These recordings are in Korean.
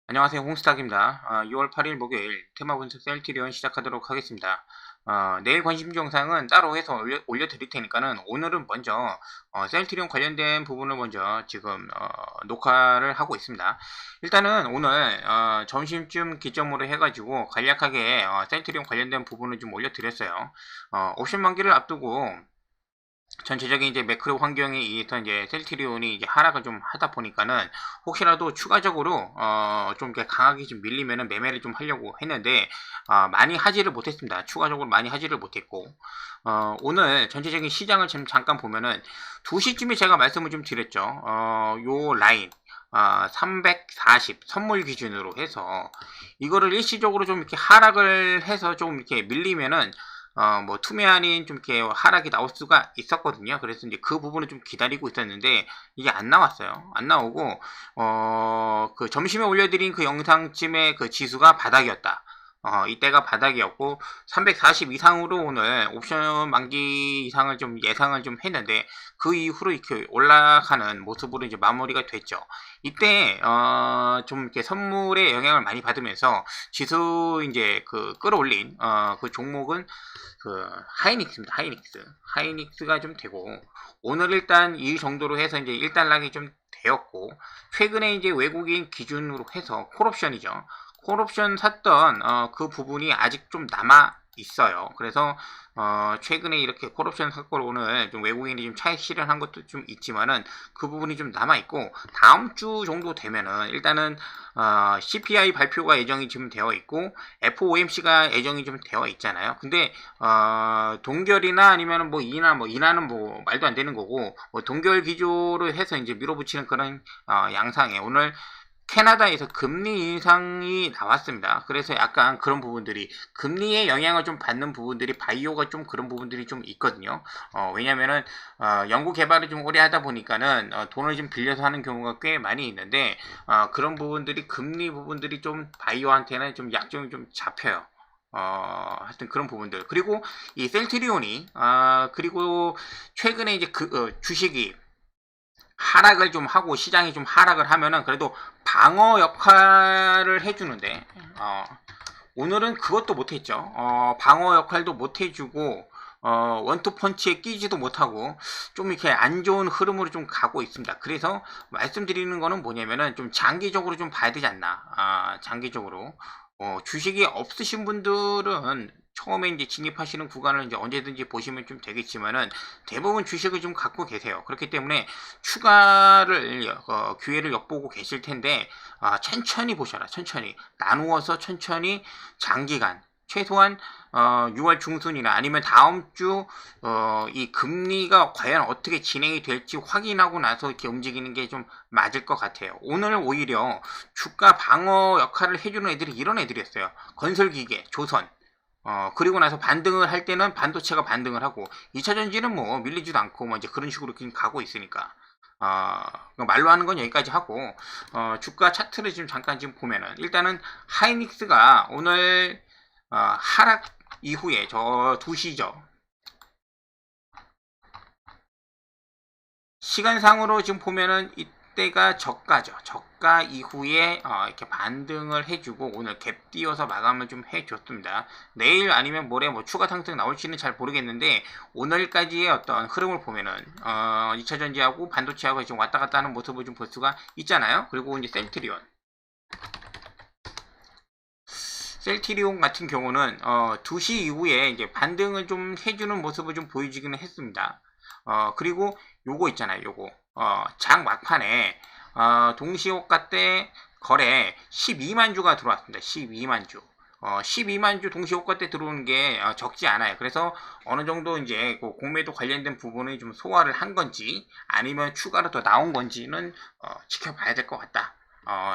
안녕하세요. 홍스탁입니다. 6월 8일 목요일 테마 분석 셀트리온 시작하도록 하겠습니다. 내일 관심주 영상은 따로 해서 올려드릴 테니까는 오늘은 먼저 셀트리온 관련된 부분을 먼저 지금 녹화를 하고 있습니다. 일단은 오늘 점심쯤 기점으로 해가지고 간략하게 셀트리온 관련된 부분을 좀 올려드렸어요. 옵션 만기를 앞두고 전체적인 이제 매크로 환경에 의해서 이제 셀트리온이 이제 하락을 좀 하다 보니까는 혹시라도 추가적으로 좀 이렇게 강하게 좀 밀리면은 매매를 좀 하려고 했는데 많이 하지를 못했습니다. 추가적으로 많이 하지를 못했고 오늘 전체적인 시장을 지금 잠깐 보면은 2시쯤에 제가 말씀을 좀 드렸죠. 요 라인 340 선물 기준으로 해서 이거를 일시적으로 좀 이렇게 하락을 해서 좀 이렇게 밀리면은 뭐 투매 아닌 좀 이렇게 하락이 나올 수가 있었거든요. 그래서 이제 그 부분을 좀 기다리고 있었는데 이게 안 나왔어요. 안 나오고 그 점심에 올려드린 그 영상쯤에 그 지수가 바닥이었다. 이때가 바닥이었고 340 이상으로 오늘 옵션 만기 이상을 좀 예상을 좀 했는데 그 이후로 이렇게 올라가는 모습으로 이제 마무리가 됐죠. 이때 좀 이렇게 선물의 영향을 많이 받으면서 지수 이제 그 끌어올린 그 종목은 그 하이닉스입니다. 하이닉스가 좀 되고 오늘 일단 이 정도로 해서 이제 일단락이 좀 되었고 최근에 이제 외국인 기준으로 해서 콜옵션이죠. 콜옵션 샀던 그 부분이 아직 좀 남아 있어요. 그래서 최근에 이렇게 콜옵션 샀고 오늘 좀 외국인이 좀 차익 실현한 것도 좀 있지만은 그 부분이 좀 남아 있고 다음 주 정도 되면은 일단은 CPI 발표가 예정이 지금 되어 있고 FOMC가 예정이 좀 되어 있잖아요. 근데 동결이나 아니면 뭐 인하는 뭐 말도 안 되는 거고 뭐 동결 기조로 해서 이제 밀어붙이는 그런 양상에 오늘 캐나다에서 금리 인상이 나왔습니다. 그래서 약간 그런 부분들이 금리의 영향을 좀 받는 부분들이 바이오가 좀 그런 부분들이 좀 있거든요. 왜냐면은 연구 개발을 좀 오래 하다 보니까는 돈을 좀 빌려서 하는 경우가 꽤 많이 있는데 그런 부분들이 금리 부분들이 좀 바이오한테는 좀 약점이 좀 잡혀요. 하여튼 그런 부분들 그리고 이 셀트리온이 그리고 최근에 이제 그 주식이 하락을 좀 하고 시장이 좀 하락을 하면은 그래도 방어 역할을 해주는데 오늘은 그것도 못했죠. 방어 역할도 못해주고 원투펀치에 끼지도 못하고 좀 이렇게 안 좋은 흐름으로 좀 가고 있습니다. 그래서 말씀드리는 거는 뭐냐면은 좀 장기적으로 좀 봐야 되지 않나. 장기적으로 주식이 없으신 분들은 처음에 이제 진입하시는 구간을 이제 언제든지 보시면 좀 되겠지만은 대부분 주식을 좀 갖고 계세요. 그렇기 때문에 추가를 기회를 엿보고 계실 텐데 천천히 보셔라. 천천히 나누어서 천천히 장기간 최소한 6월 중순이나 아니면 다음 주 이 금리가 과연 어떻게 진행이 될지 확인하고 나서 이렇게 움직이는 게 좀 맞을 것 같아요. 오늘 오히려 주가 방어 역할을 해주는 애들이 이런 애들이었어요. 건설기계, 조선. 그리고 나서 반등을 할 때는 반도체가 반등을 하고 2차 전지는 뭐 밀리지도 않고 뭐 이제 그런 식으로 지금 가고 있으니까 말로 하는 건 여기까지 하고 주가 차트를 지금 잠깐 지금 보면은 일단은 하이닉스가 오늘 하락 이후에 저 2시죠. 시간상으로 지금 보면은 이때가 저가죠. 저가 이후에 이렇게 반등을 해주고 오늘 갭 띄워서 마감을 좀 해줬습니다. 내일 아니면 모레 뭐 추가 상승 나올지는 잘 모르겠는데 오늘까지의 어떤 흐름을 보면은 2차 전지하고 반도체하고 지금 왔다 갔다 하는 모습을 좀 볼 수가 있잖아요. 그리고 이제 셀트리온 같은 경우는 2시 이후에 이제 반등을 좀 해주는 모습을 좀 보여주기는 했습니다. 그리고 요거 있잖아요. 요거 장 막판에 동시호가 때 거래 12만 주가 들어왔습니다. 12만 주. 12만 주 동시호가 때 들어오는 게 적지 않아요. 그래서 어느 정도 이제 그 공매도 관련된 부분을 좀 소화를 한 건지 아니면 추가로 더 나온 건지는 지켜봐야 될 것 같다.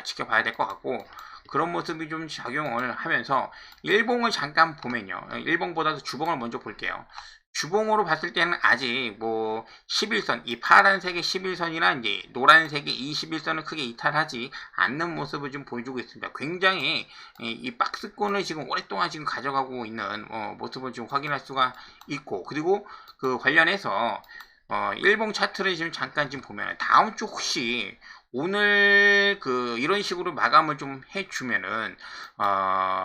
지켜봐야 될 것 같고 그런 모습이 좀 작용을 하면서 일봉을 잠깐 보면요. 일봉보다도 주봉을 먼저 볼게요. 주봉으로 봤을 때는 아직 뭐 11선, 이 파란색의 11선이나 이제 노란색의 21선을 크게 이탈하지 않는 모습을 좀 보여주고 있습니다. 굉장히 이 박스권을 지금 오랫동안 지금 가져가고 있는 모습을 좀 확인할 수가 있고 그리고 그 관련해서 일봉 차트를 지금 잠깐 지금 보면 다음 주 혹시 오늘 이런 식으로 마감을 좀 해주면은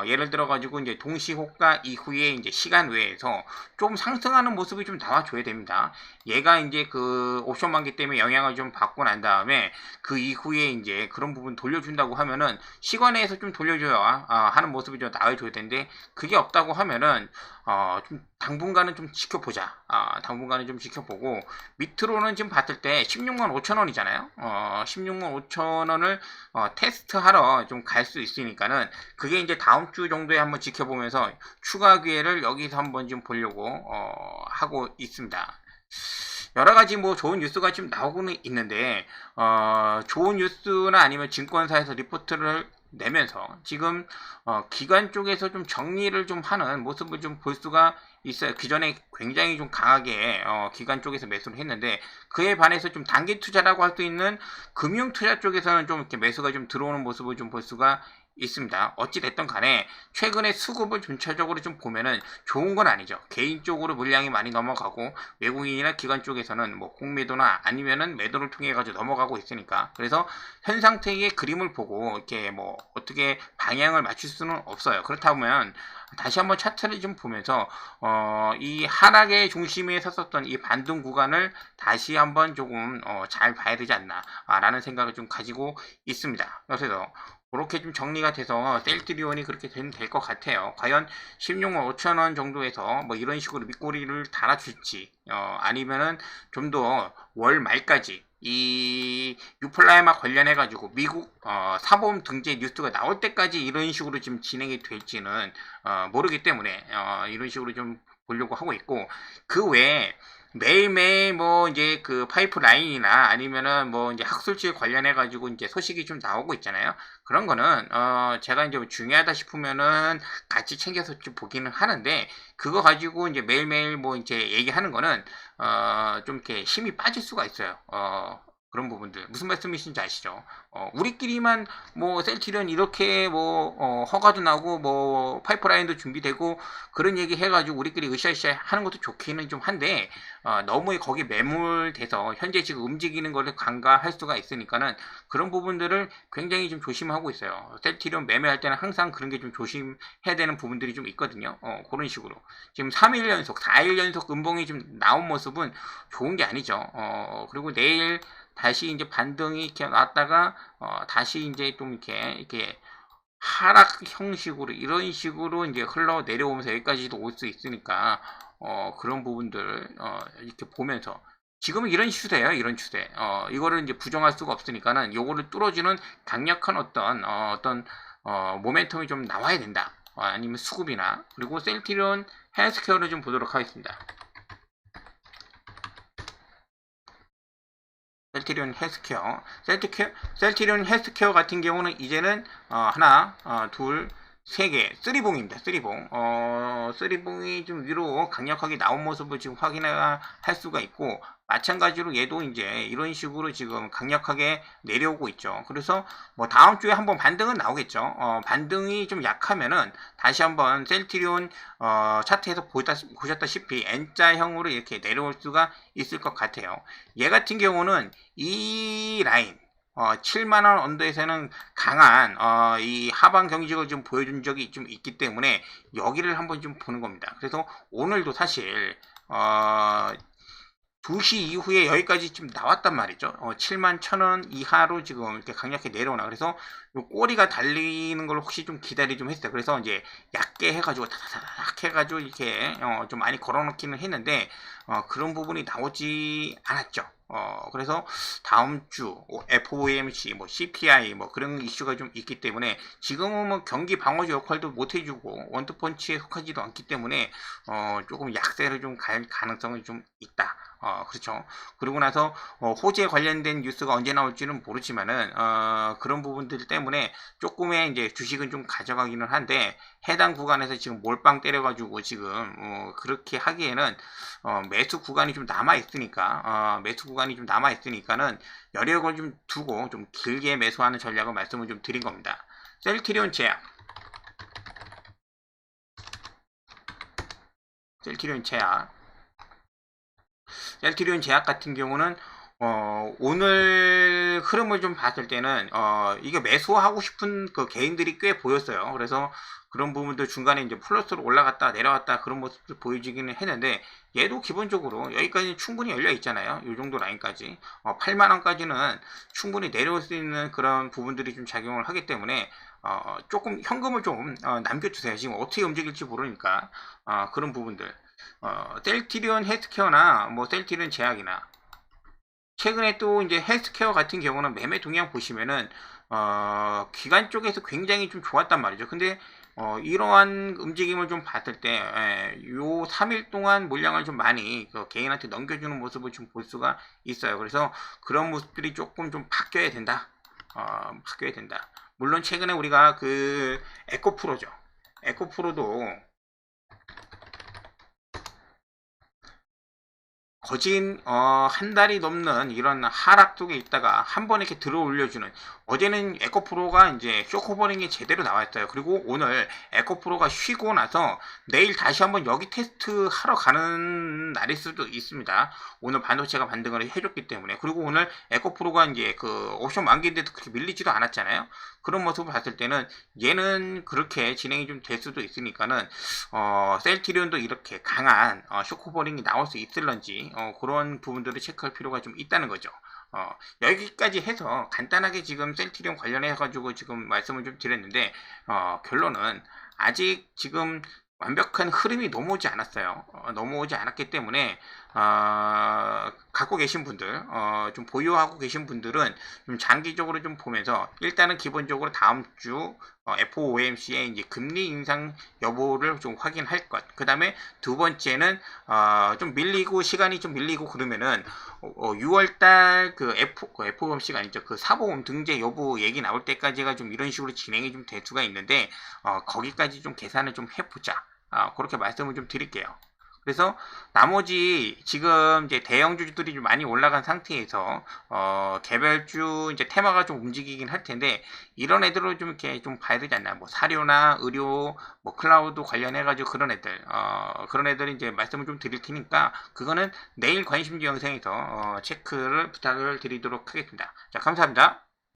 예를 들어 가지고 이제 동시 호가 이후에 이제 시간 외에서 좀 상승하는 모습이 좀 나와줘야 됩니다. 얘가 이제 옵션 만기 때문에 영향을 좀 받고 난 다음에 그 이후에 이제 그런 부분 돌려준다고 하면은 시간에서 좀 돌려줘야 하는 모습이 좀 나와줘야 되는데, 그게 없다고 하면은 좀 당분간은 좀 지켜보자. 당분간은 좀 지켜보고, 밑으로는 지금 봤을 때 16만 5천 원이잖아요. 16만 5천 원을 테스트하러 좀 갈 수 있으니까는, 그게 이제 다음 주 정도에 한번 지켜보면서 추가 기회를 여기서 한번 좀 보려고 하고 있습니다. 여러 가지 뭐 좋은 뉴스가 지금 나오고는 있는데, 좋은 뉴스나 아니면 증권사에서 리포트를 내면서 지금 기관 쪽에서 좀 정리를 좀 하는 모습을 좀 볼 수가 있어요. 기존에 굉장히 좀 강하게 기관 쪽에서 매수를 했는데, 그에 반해서 좀 단기 투자라고 할 수 있는 금융 투자 쪽에서는 좀 이렇게 매수가 좀 들어오는 모습을 좀 볼 수가 있습니다. 어찌 됐든 간에 최근에 수급을 전체적으로 좀 보면은 좋은 건 아니죠. 개인적으로 물량이 많이 넘어가고, 외국인이나 기관 쪽에서는 뭐 공매도나 아니면은 매도를 통해 가지고 넘어가고 있으니까, 그래서 현 상태의 그림을 보고 이렇게 뭐 어떻게 방향을 맞출 수는 없어요. 그렇다면 다시 한번 차트를 좀 보면서 이 하락의 중심에 섰었던 이 반등 구간을 다시 한번 조금 잘 봐야 되지 않나 라는 생각을 좀 가지고 있습니다. 그래서 그렇게 좀 정리가 돼서 셀트리온이 그렇게 될 것 같아요. 과연 16만 5천 원 정도에서 뭐 이런 식으로 밑꼬리를 달아줄지, 아니면은 좀 더 월 말까지 이 유플라이마 관련해 가지고 미국 사보험 등재 뉴스가 나올 때까지 이런 식으로 지금 진행이 될지는 모르기 때문에 이런 식으로 좀 보려고 하고 있고, 그 외에 매일매일 뭐 이제 파이프라인이나 아니면은 뭐 이제 학술지 관련해 가지고 이제 소식이 좀 나오고 있잖아요. 그런 거는 제가 이제 중요하다 싶으면은 같이 챙겨서 좀 보기는 하는데, 그거 가지고 이제 매일매일 뭐 이제 얘기하는 거는 좀 이렇게 힘이 빠질 수가 있어요. 그런 부분들 무슨 말씀이신지 아시죠? 우리끼리만 뭐 셀트리온 이렇게 뭐 허가도 나고 뭐 파이프라인도 준비되고 그런 얘기 해가지고 우리끼리 으쌰으쌰 하는 것도 좋기는 좀 한데, 너무 거기 매몰돼서 현재 지금 움직이는 것을 간과할 수가 있으니까는 그런 부분들을 굉장히 좀 조심하고 있어요. 셀트리온 매매할 때는 항상 그런 게 좀 조심해야 되는 부분들이 좀 있거든요. 그런 식으로 지금 3일 연속 4일 연속 음봉이 좀 나온 모습은 좋은 게 아니죠. 그리고 내일 다시 이제 반등이 이렇게 왔다가 다시 이제 좀 이렇게 하락 형식으로 이런 식으로 이제 흘러 내려오면서 여기까지도 올 수 있으니까 그런 부분들 이렇게 보면서 지금은 이런 추세예요. 이런 추세. 이거를 이제 부정할 수가 없으니까는 요거를 뚫어주는 강력한 어떤 모멘텀이 좀 나와야 된다. 아니면 수급이나, 그리고 셀트리온 헬스케어를 좀 보도록 하겠습니다. 셀트리온 헬스케어. 셀트리온 헬스케어 같은 경우는 이제는 하나, 둘, 세 개, 쓰리봉입니다. 쓰리봉. 쓰리봉이 좀 위로 강력하게 나온 모습을 지금 확인할 수가 있고, 마찬가지로 얘도 이제 이런 식으로 지금 강력하게 내려오고 있죠. 그래서 뭐 다음 주에 한번 반등은 나오겠죠. 반등이 좀 약하면은 다시 한번 셀트리온 차트에서 보셨다시피 N자형으로 이렇게 내려올 수가 있을 것 같아요. 얘 같은 경우는 이 라인 7만원 언더에서는 강한 이 하방 경직을 좀 보여준 적이 좀 있기 때문에 여기를 한번 좀 보는 겁니다. 그래서 오늘도 사실 2시 이후에 여기까지 좀 나왔단 말이죠. 7만 1,000원 이하로 지금 이렇게 강력하게 내려오나. 그래서 요 꼬리가 달리는 걸 혹시 좀 기다리 좀 했어요. 그래서 이제 얕게 해가지고 다다닥 해가지고 이렇게 좀 많이 걸어놓기는 했는데 그런 부분이 나오지 않았죠. 그래서 다음 주 FOMC, 뭐 CPI 뭐 그런 이슈가 좀 있기 때문에 지금은 뭐 경기 방어주 역할도 못 해주고 원투펀치에 속하지도 않기 때문에 조금 약세를 좀 갈 가능성이 좀 있다. 그렇죠. 그리고 나서 호재 관련된 뉴스가 언제 나올지는 모르지만은 그런 부분들 때문에 조금의 이제 주식은 좀 가져가기는 한데, 해당 구간에서 지금 몰빵 때려가지고 지금 그렇게 하기에는 매수 구간이 좀 남아 있으니까 매수 구간이 좀 남아 있으니까는 여력을 좀 두고 좀 길게 매수하는 전략을 말씀을 좀 드린 겁니다. 셀트리온 제약, 셀트리온 제약 같은 경우는 오늘 흐름을 좀 봤을 때는, 이게 매수하고 싶은 그 개인들이 꽤 보였어요. 그래서 그런 부분들 중간에 이제 플러스로 올라갔다 내려왔다 그런 모습을 보여주기는 했는데, 얘도 기본적으로 여기까지 충분히 열려 있잖아요. 이 정도 라인까지. 8만원까지는 충분히 내려올 수 있는 그런 부분들이 좀 작용을 하기 때문에, 조금 현금을 좀 남겨주세요. 지금 어떻게 움직일지 모르니까. 그런 부분들. 셀트리온 헬스케어나 뭐 셀트리온 제약이나 최근에 또 이제 헬스케어 같은 경우는 매매 동향 보시면은 기관 쪽에서 굉장히 좀 좋았단 말이죠. 근데 이러한 움직임을 좀 봤을 때, 요 3일 동안 물량을 좀 많이 그 개인한테 넘겨주는 모습을 좀 볼 수가 있어요. 그래서 그런 모습들이 조금 좀 바뀌어야 된다. 바뀌어야 된다. 물론 최근에 우리가 그 에코프로죠. 에코프로도 거진 한 달이 넘는 이런 하락 속에 있다가 한 번에 이렇게 들어 올려주는, 어제는 에코프로가 이제 쇼커버링이 제대로 나왔어요. 그리고 오늘 에코프로가 쉬고 나서 내일 다시 한번 여기 테스트 하러 가는 날일 수도 있습니다. 오늘 반도체가 반등을 해줬기 때문에. 그리고 오늘 에코프로가 이제 그 옵션 만기인데도 그렇게 밀리지도 않았잖아요. 그런 모습을 봤을 때는 얘는 그렇게 진행이 좀 될 수도 있으니까는 셀트리온도 이렇게 강한 쇼커버링이 나올 수 있을런지 그런 부분들을 체크할 필요가 좀 있다는 거죠. 여기까지 해서 간단하게 지금 셀트리온 관련해 가지고 지금 말씀을 좀 드렸는데, 결론은 아직 지금 완벽한 흐름이 넘어오지 않았어요. 넘어오지 않았기 때문에 갖고 계신 분들, 좀 보유하고 계신 분들은 좀 장기적으로 좀 보면서 일단은 기본적으로 다음 주 FOMC의 이제 금리 인상 여부를 좀 확인할 것. 그 다음에 두 번째는 좀 밀리고 시간이 좀 밀리고 그러면은 6월달 그 FOMC가 아니죠. 그 사보험 등재 여부 얘기 나올 때까지가 좀 이런 식으로 진행이 좀 될 수가 있는데, 거기까지 좀 계산을 좀 해보자. 그렇게 말씀을 좀 드릴게요. 그래서 나머지 지금 이제 대형주들이 좀 많이 올라간 상태에서 개별주 이제 테마가 좀 움직이긴 할 텐데, 이런 애들을 좀 이렇게 좀 봐야 되지 않나. 뭐 사료나 의료, 뭐 클라우드 관련해 가지고 그런 애들 이제 말씀을 좀 드릴 테니까 그거는 내일 관심주 영상에서 체크를 부탁을 드리도록 하겠습니다. 자, 감사합니다.